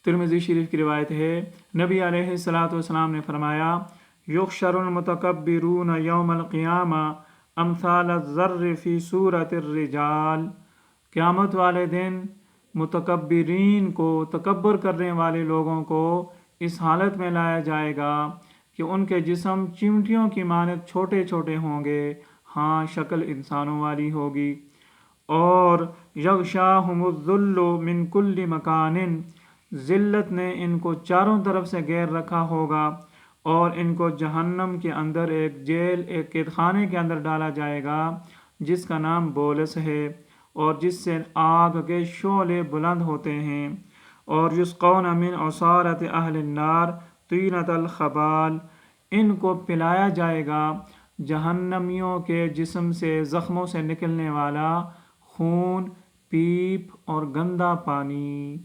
Tirmidhi शरीफ की रिवायत है, नबी अलैहिस्सलातु वस्सलाम ने फरमाया, युहशरुल मुतकब्बिरून यौमल क़ियामा अमसाल ज़र्र फ़ी सूरतिर रिजाल। क़यामत वाले दिन मुतकब्बिरीन को, तकब्बुर करने वाले लोगों को इस हालत में लाया जाएगा कि उनके जिस्म चिमटियों की मानद छोटे छोटे होंगे। हाँ, शक्ल इंसानों वाली होगी। और यग़शाहुमुज़्ज़ुल्लु मिन कुल्लि मकानिन, ज़िल्लत ने इनको चारों तरफ से घेर रखा होगा और इनको जहन्नम के अंदर एक जेल, एक कैदखाने के अंदर डाला जाएगा जिसका नाम बोलस है और जिससे आग के शोले बुलंद होते हैं। और युस्क़ौन मिन औसारत अहलिन नार तीनतल खबाल, इनको पिलाया जाएगा जहन्नमियों के जिस्म से, ज़ख्मों से निकलने वाला खून, पीप और गंदा पानी।